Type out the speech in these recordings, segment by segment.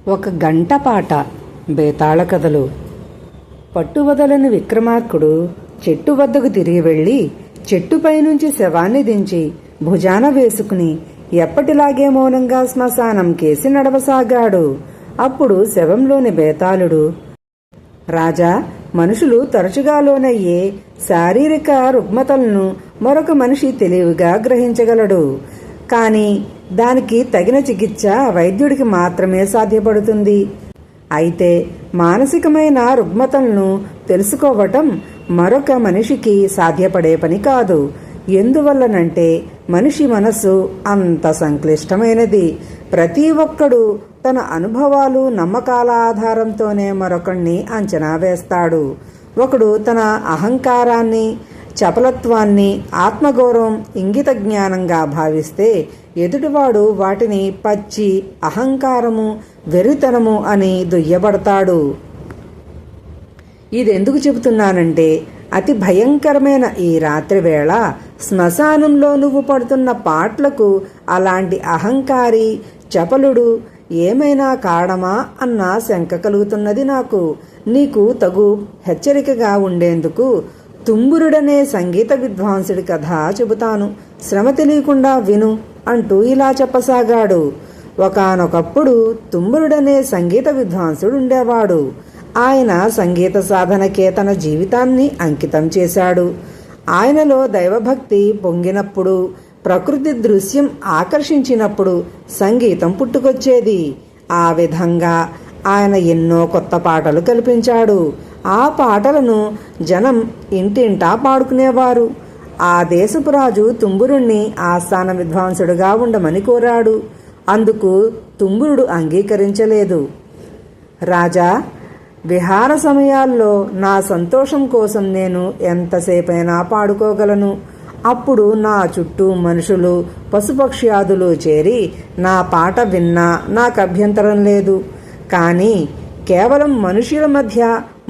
ఒక గంట పాట. బేతాళ కథలు. పట్టువదలని విక్రమార్కుడు చెట్టు వద్దకు తిరిగి వెళ్లి చెట్టుపై నుంచి శవాన్ని దించి భుజాన వేసుకుని ఎప్పటిలాగే మౌనంగా శ్మశానం కేసి నడవసాగాడు. అప్పుడు శవంలోని బేతాళుడు, రాజా, మనుషులు తరచుగా లోనయ్యే శారీరక రుగ్మతలను మరొక మనిషి తెలివిగా గ్రహించగలడు. కాని దానికి తగిన చికిత్స వైద్యుడికి మాత్రమే సాధ్యపడుతుంది. అయితే మానసికమైన రుగ్మతలను తెలుసుకోవటం మరొక మనిషికి సాధ్యపడే పని కాదు. ఎందువల్లనంటే మనిషి మనస్సు అంత సంక్లిష్టమైనది. ప్రతి ఒక్కడు తన అనుభవాలు, నమ్మకాల ఆధారంతోనే మరొకణ్ణి అంచనా వేస్తాడు. ఒకడు తన అహంకారాన్ని, చపలత్వాన్ని, ఆత్మగౌరవం ఇంగిత జ్ఞానంగా భావిస్తే ఎదుటివాడు వాటిని పచ్చి అహంకారము, వెరితనము అని దుయ్యబడతాడు. ఇదెందుకు చెబుతున్నానంటే, అతి భయంకరమైన ఈ రాత్రి వేళ శ్మశానంలో నువ్వు పడుతున్న పాట్లకు అలాంటి అహంకారి, చపలుడు ఏమైనా కారణమా అన్న శంక కలుగుతున్నది నాకు. నీకు తగు హెచ్చరికగా ఉండేందుకు తుంబురుడనే సంగీత విద్వాంసుడి కథ చెబుతాను, శ్రమ తెలియకుండా విను అంటూ ఇలా చెప్పసాగాడు. ఒకానొకప్పుడు తుంబురుడనే సంగీత విద్వాంసుడు ఉండేవాడు. ఆయన సంగీత సాధనకే తన జీవితాన్ని అంకితం చేశాడు. ఆయనలో దైవభక్తి పొంగినప్పుడు, ప్రకృతి దృశ్యం ఆకర్షించినప్పుడు సంగీతం పుట్టుకొచ్చేది. ఆ విధంగా ఆయన ఎన్నో కొత్త పాటలు కల్పించాడు. ఆ పాటలను జనం ఇంటింటా పాడుకునేవారు. ఆ దేశపు రాజు తుంబురుణ్ణి ఆస్థాన విద్వాంసుడుగా ఉండమని కోరాడు. అందుకు తుంబురుడు అంగీకరించలేదు. రాజా, విహార సమయాల్లో నా సంతోషం కోసం నేను ఎంతసేపైనా పాడుకోగలను. అప్పుడు నా చుట్టూ మనుషులు, పశుపక్ష్యాదులు చేరి నా పాట విన్నా నాకు అభ్యంతరం లేదు. కానీ కేవలం మనుషుల మధ్య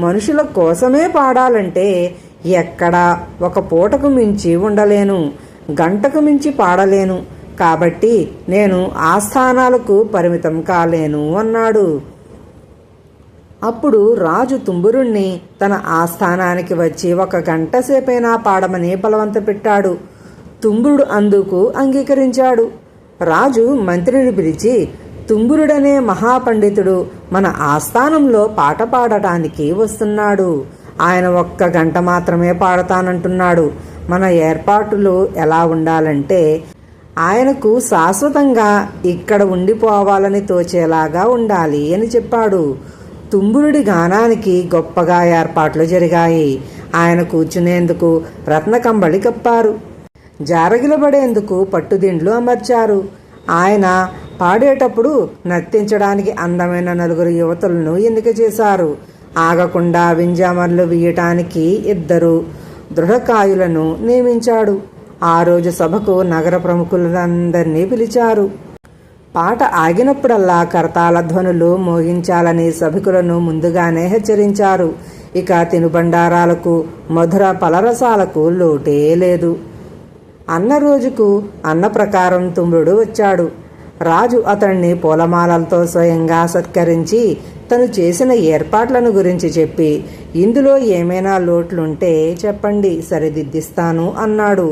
మనుషుల కోసమే పాడాలంటే ఎక్కడా ఒక పూటకు మించి ఉండలేను, గంటకు మించి పాడలేను. కాబట్టి నేను ఆస్థానాలకు పరిమితం కాలేను అన్నాడు. అప్పుడు రాజు తుంబురుణ్ణి తన ఆస్థానానికి వచ్చి 1 గంట సేపైనా పాడమని బలవంత పెట్టాడు. తుంబురుడు అందుకు అంగీకరించాడు. రాజు మంత్రిని పిలిచి, తుంబురుడనే మహాపండితుడు మన ఆస్థానంలో పాట పాడటానికి వస్తున్నాడు. ఆయన 1 గంట మాత్రమే పాడతానంటున్నాడు. మన ఏర్పాట్లు ఎలా ఉండాలంటే, ఆయనకు శాశ్వతంగా ఇక్కడ ఉండిపోవాలని తోచేలాగా ఉండాలి అని చెప్పాడు. తుంబురుడి గానానికి గొప్పగా ఏర్పాట్లు జరిగాయి. ఆయన కూర్చునేందుకు రత్నకంబళి కప్పారు. జారగిలబడేందుకు పట్టుదిండ్లు అమర్చారు. ఆయన పాడేటప్పుడు నర్తించడానికి అందమైన 4 యువతులను ఎన్నిక చేశారు. ఆగకుండా వింజామర్లు వీయటానికి 2 దృఢకాయులను నియమించాడు. ఆ రోజు సభకు నగర ప్రముఖులందరినీ పిలిచారు. పాట ఆగినప్పుడల్లా కరతాళ ధ్వనులు మోగించాలని సభికులను ముందుగానే హెచ్చరించారు. ఇక తినుబండారాలకు, మధుర పలరసాలకు లోటే లేదు. అన్న రోజుకు అన్న ప్రకారం తుంబురుడు వచ్చాడు. రాజు అతన్ని పూలమాలలతో స్వయంగా సత్కరించి తను చేసిన ఏర్పాట్లను గురించి చెప్పి, ఇందులో ఏమైనా లోట్లుంటే చెప్పండి, సరిదిద్దిస్తాను అన్నాడు.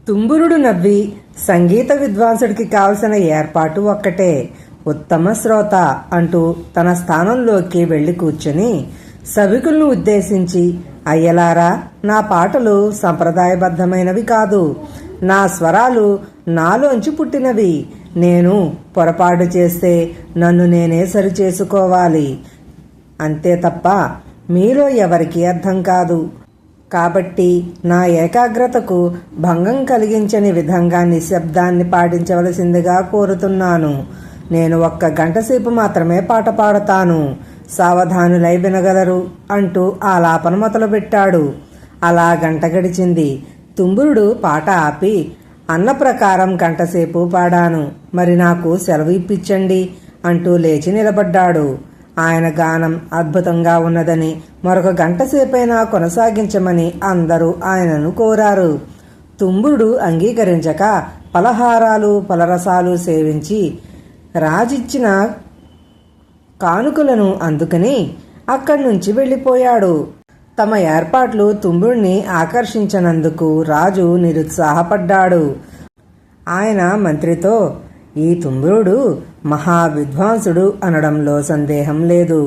తుంబురుడు నవ్వి, సంగీత విద్వాంసుడికి కావలసిన ఏర్పాటు ఒక్కటే, ఉత్తమ శ్రోత అంటూ తన స్థానంలోకి వెళ్లి కూర్చుని సభికులను ఉద్దేశించి, అయ్యలారా, నా పాటలు సంప్రదాయబద్ధమైనవి కాదు. నా స్వరాలు నాలోంచి పుట్టినవి. నేను పొరపాటు చేస్తే నన్ను నేనే సరిచేసుకోవాలి. అంతే తప్ప మీలో ఎవరికీ అర్థం కాదు. కాబట్టి నా ఏకాగ్రతకు భంగం కలిగించని విధంగా నిశ్శబ్దాన్ని పాటించవలసిందిగా కోరుతున్నాను. నేను 1 గంట సేపు మాత్రమే పాట పాడతాను. సావధానులై వినగలరు అంటూ ఆలాపన మొదలుపెట్టాడు. అలా గంట గడిచింది. తుంబురుడు పాట ఆపి, అన్న ప్రకారం 1 గంటసేపు పాడాను, మరి నాకు సెలవు ఇప్పించండి అంటూ లేచి నిలబడ్డాడు. ఆయన గానం అద్భుతంగా ఉన్నదని, మరొక 1 గంటసేపైనా కొనసాగించమని అందరూ ఆయనను కోరారు. తుంబురుడు అంగీకరించక పలహారాలు పలరసాలు సేవించి రాజిచ్చిన కానుకలను అందుకని అక్కడి నుంచి వెళ్ళిపోయాడు. తమ ఏర్పాట్లు తుంబుడిని ఆకర్షించనందుకు రాజు నిరుత్సాహపడ్డాడు. ఆయన మంత్రితో, ఈ తుంబురుడు మహావిద్వాంసుడు అనడంలో సందేహం లేదు.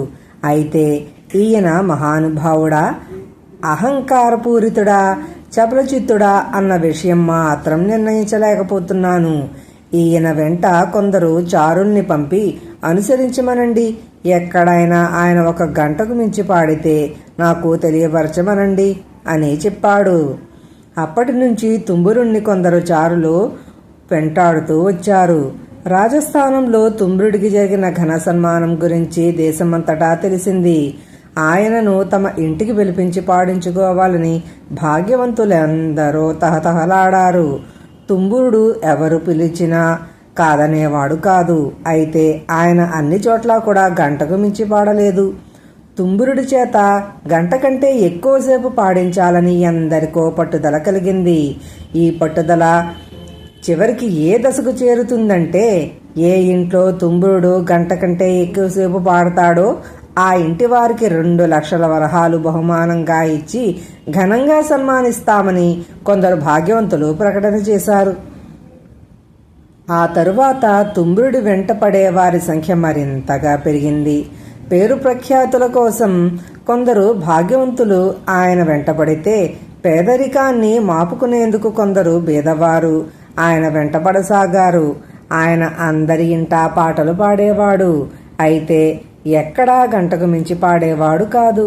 అయితే ఈయన మహానుభావుడా, అహంకారపూరితుడా, చపలచిత్తుడా అన్న విషయం మాత్రం నిర్ణయించలేకపోతున్నాను. ఈయన వెంట కొందరు చారుల్ని పంపి అనుసరించమనండి. ఎక్కడైనా ఆయన ఒక గంటకు మించి పాడితే నాకు తెలియపరచమనండి అని చెప్పాడు. అప్పటి నుంచి తుంబురుణ్ణి కొందరు చారులు వెంటాడుతూ వచ్చారు. రాజస్థానంలో తుంబురుడికి జరిగిన ఘన సన్మానం గురించి దేశమంతటా తెలిసింది. ఆయనను తమ ఇంటికి పిలిపించి పాడించుకోవాలని భాగ్యవంతులందరూ తహతహలాడారు. తుంబురుడు ఎవరు పిలిచినా కాదనేవాడు కాదు. అయితే ఆయన అన్ని చోట్ల కూడా గంటకు మించి పాడలేదు. తుంబురుడి చేత గంట కంటే ఎక్కువసేపు పాడించాలని ఎందరికో పట్టుదల కలిగింది. ఈ పట్టుదల చివరికి ఏ దశకు చేరుతుందంటే, ఏ ఇంట్లో తుంబురుడు గంట కంటే ఎక్కువసేపు పాడతాడో ఆ ఇంటి వారికి 2 లక్షల వరహాలు బహుమానంగా ఇచ్చి ఘనంగా సన్మానిస్తామని కొందరు భాగ్యవంతులు ప్రకటన చేశారు. ఆ తరువాత తుంబురుడి వెంట పడే వారి సంఖ్య మరింతగా పెరిగింది. పేరు ప్రఖ్యాతుల కోసం కొందరు భాగ్యవంతులు ఆయన వెంటపడితే, పేదరికాన్ని మాపుకునేందుకు కొందరు బీదవారు ఆయన వెంటపడసాగారు. ఆయన అందరి ఇంటా పాటలు పాడేవాడు. అయితే ఎక్కడా గంటకు మించి పాడేవాడు కాదు.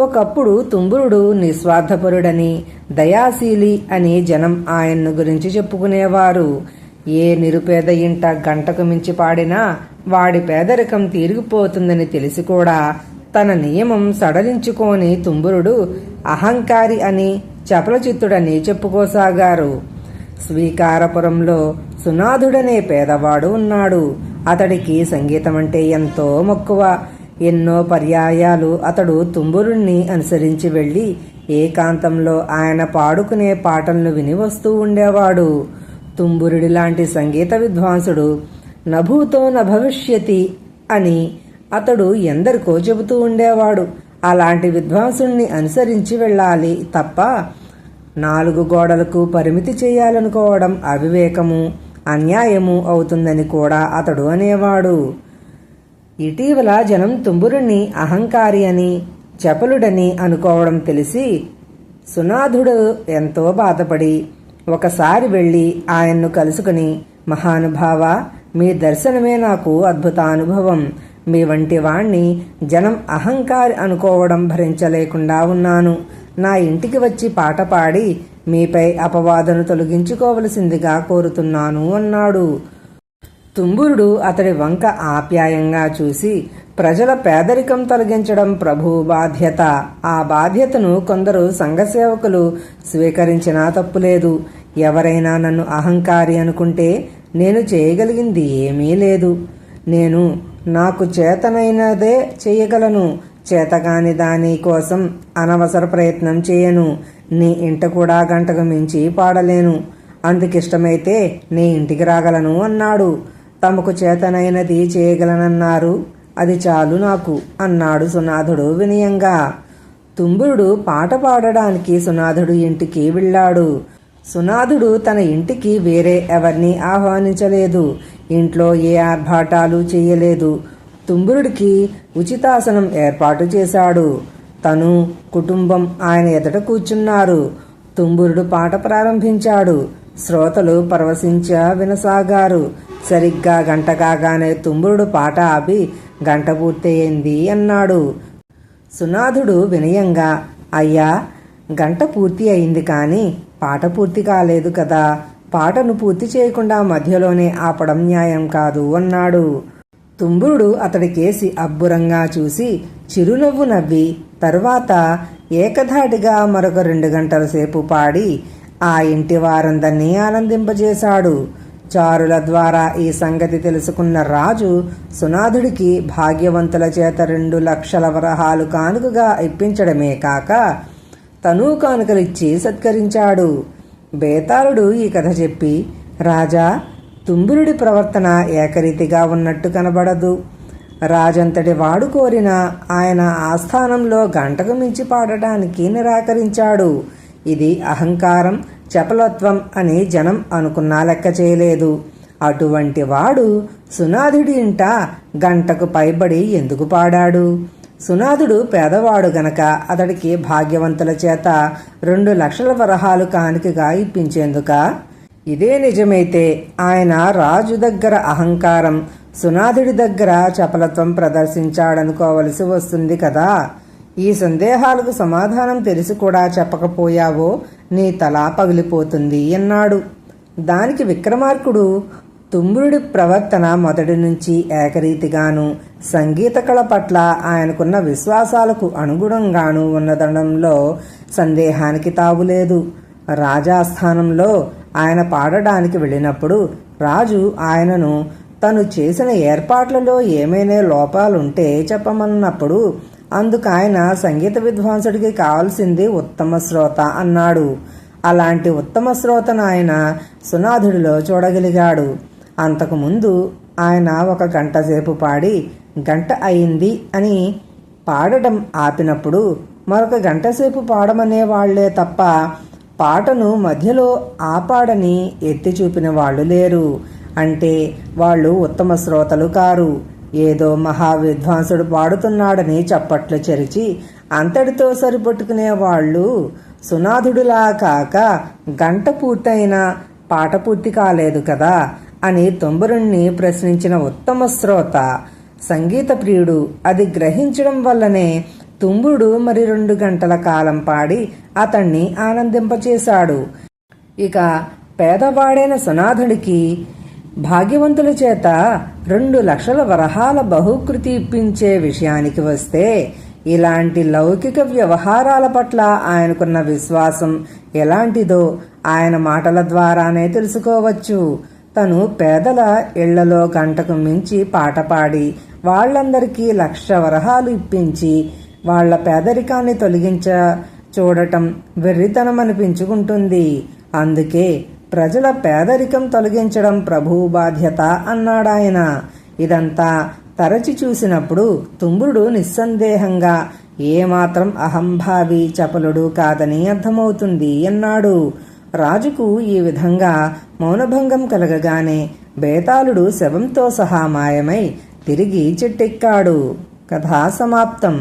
ఒకప్పుడు తుంబురుడు నిస్వార్థపరుడని, దయాశీలి అని జనం ఆయన్ను గురించి చెప్పుకునేవారు. ఏ నిరుపేద ఇంట గంటకు మించి పాడినా వాడి పేదరికం తీరిగిపోతుందని తెలిసి కూడా తన నియమం సడలించుకోని తుంబురుడు అహంకారి అని, చపలచిత్తుడని చెప్పుకోసాగారు. స్వీకారపురంలో సునాధుడనే పేదవాడు ఉన్నాడు. అతడికి సంగీతం అంటే ఎంతో మక్కువ. ఎన్నో పర్యాయాలు అతడు తుంబురుణ్ణి అనుసరించి వెళ్ళి ఏకాంతంలో ఆయన పాడుకునే పాటలను విని వస్తూ ఉండేవాడు. తుంబురుడి లాంటి సంగీత విద్వాంసుడు నభూతో నభవిష్యతి అని అతడు ఎందరికో చెబుతూ ఉండేవాడు. అలాంటి విద్వాంసుణ్ణి అనుసరించి వెళ్ళాలి తప్ప 4 గోడలకు పరిమితి చేయాలనుకోవడం అవివేకము, అన్యాయము అవుతుందని కూడా అతడు అనేవాడు. ఇటీవల జనం తుంబురుణ్ణి అహంకారి అని, చపలుడని అనుకోవడం తెలిసి సునాధుడు ఎంతో బాధపడి ఒకసారి వెళ్ళి ఆయన్ను కలుసుకుని, మహానుభావ, మీ దర్శనమే నాకు అద్భుతానుభవం. మీ వంటి వాణ్ణి జనం అహంకారి అనుకోవడం భరించలేకుండా ఉన్నాను. నా ఇంటికి వచ్చి పాట పాడి మీపై అపవాదను తొలగించుకోవలసిందిగా కోరుతున్నాను అన్నాడు. తుంబురుడు అతడి వంక ఆప్యాయంగా చూసి, ప్రజల పేదరికం తొలగించడం ప్రభువు బాధ్యత. ఆ బాధ్యతను కొందరు సంఘసేవకులు స్వీకరించినా తప్పులేదు. ఎవరైనా నన్ను అహంకారి అనుకుంటే నేను చేయగలిగింది ఏమీ లేదు. నేను నాకు చేతనైనదే చేయగలను. చేతగాని దాని కోసం అనవసర ప్రయత్నం చేయను. నీ ఇంట కూడా గంటకు మించి పాడలేను. అందుకిష్టమైతే నీ ఇంటికి రాగలను అన్నాడు. తమకు చేతనైనది చేయగలనన్నారు, అది చాలు నాకు అన్నాడు సునాధుడు వినయంగా. తుంబురుడు పాట పాడడానికి సునాధుడు ఇంటికి వెళ్ళాడు. సునాధుడు తన ఇంటికి వేరే ఎవరిని ఆహ్వానించలేదు. ఇంట్లో ఏ ఆర్భాటాలు చేయలేదు. తుంబురుడికి ఉచితాసనం ఏర్పాటు చేశాడు. తను, కుటుంబం ఆయన ఎదుట కూర్చున్నారు. తుంబురుడు పాట ప్రారంభించాడు. శ్రోతలు పరవశించ వినసాగారు. సరిగ్గా గంట కాగానే తుంబురుడు పాట ఆపి, గంట పూర్తయింది అన్నాడు. సునాధుడు వినయంగా, అయ్యా, గంట పూర్తి అయింది కానీ పాట పూర్తి కాలేదు కదా. పాటను పూర్తి చేయకుండా మధ్యలోనే ఆపడం న్యాయం కాదు అన్నాడు. తుంబురుడు అతడి కేసి అబ్బురంగా చూసి చిరునవ్వు నవ్వి తరువాత ఏకధాటిగా మరొక 2 గంటల సేపు పాడి ఆ ఇంటి వారందరినీ ఆనందింపజేశాడు. చారుల ద్వారా ఈ సంగతి తెలుసుకున్న రాజు సునాధుడికి భాగ్యవంతుల చేత 2 లక్షల వరహాలు కానుకగా ఇప్పించడమే కాక తనూ కానుకలిచ్చి సత్కరించాడు. బేతాళుడు ఈ కథ చెప్పి, రాజా, తుంబురుడి ప్రవర్తన ఏకరీతిగా ఉన్నట్టు కనబడదు. రాజంతటి వాడు కోరిన ఆయన ఆస్థానంలో గంటకు మించి పాడటానికి నిరాకరించాడు. ఇది అహంకారం, చపలత్వం అని జనం అనుకున్నా లెక్క చేయలేదు. అటువంటి వాడు సునాధుడి ఇంట గంటకు పైబడి ఎందుకు పాడాడు? సునాధుడు పేదవాడు గనక అతడికి భాగ్యవంతుల చేత 2 లక్షల వరహాలు కానుకగా ఇప్పించేందుక? ఇదే నిజమైతే ఆయన రాజు దగ్గర అహంకారం, సునాధుడి దగ్గర చపలత్వం ప్రదర్శించాడనుకోవలసి వస్తుంది కదా. ఈ సందేహాలకు సమాధానం తెలిసి కూడా చెప్పకపోయావో నీ తల పగిలిపోతుంది అన్నాడు. దానికి విక్రమార్కుడు తుంబురుడి ప్రవర్తన మొదటి నుంచి ఏకరీతిగాను, సంగీత కళ పట్ల ఆయనకున్న విశ్వాసాలకు అనుగుణంగాను ఉన్నదనడంలో సందేహానికి తావులేదు. రాజాస్థానంలో ఆయన పాడడానికి వెళ్ళినప్పుడు రాజు ఆయనను తను చేసిన ఏర్పాట్లలో ఏమైనా లోపాలుంటే చెప్పమన్నప్పుడు అందుకు ఆయన సంగీత విద్వాంసుడికి కావాల్సింది ఉత్తమ శ్రోత అన్నాడు. అలాంటి ఉత్తమ శ్రోతను ఆయన సునాధుడిలో చూడగలిగాడు. అంతకుముందు ఆయన 1 గంట సేపు పాడి గంట అయింది అని పాడటం ఆపినప్పుడు మరొక గంట సేపు పాడమనేవాళ్లే తప్ప పాటను మధ్యలో ఆపాడని ఎత్తి చూపిన వాళ్ళు లేరు. అంటే వాళ్ళు ఉత్తమ శ్రోతలు కారు. ఏదో మహావిద్వాంసుడు పాడుతున్నాడని చప్పట్లు చెరిచి అంతటితో సరిపెట్టుకునే వాళ్ళు సునాధుడిలా కాక గంట పూర్తయినా పాట పూర్తి కాలేదు కదా అని తుంబురుణ్ణి ప్రశ్నించిన ఉత్తమ శ్రోత, సంగీత ప్రియుడు అది గ్రహించడం వల్లనే తుంబురుడు మరి 2 గంటల కాలం పాడి అతన్ని ఆనందింపచేశాడు. ఇక పేదవాడైన సునాధుడికి భాగ్యవంతుల చేత 2 లక్షల వరహాల బహుకృతి ఇప్పించే విషయానికి వస్తే ఇలాంటి లౌకిక వ్యవహారాల పట్ల ఆయనకున్న విశ్వాసం ఎలాంటిదో ఆయన మాటల ద్వారానే తెలుసుకోవచ్చు. తను పేదల ఇళ్లలో గంటకు మించి పాట పాడి వాళ్లందరికీ 1,00,000 వరహాలు ఇప్పించి వాళ్ల పేదరికాన్ని తొలగించ చూడటం వెర్రితనమనిపించుకుంటుంది. అందుకే ప్రజల పేదరికం తొలగించడం ప్రభువు బాధ్యత అన్నాడాయన. ఇదంతా తరచి చూసినప్పుడు తుంబురుడు నిస్సందేహంగా ఏమాత్రం అహంభావి, చపలుడు కాదని అర్థమవుతుంది అన్నాడు. రాజుకు ఈ విధంగా మౌనభంగం కలగగానే బేతాళుడు శవంతో సహా మాయమై తిరిగి చెట్టెక్కాడు. కథా సమాప్తం.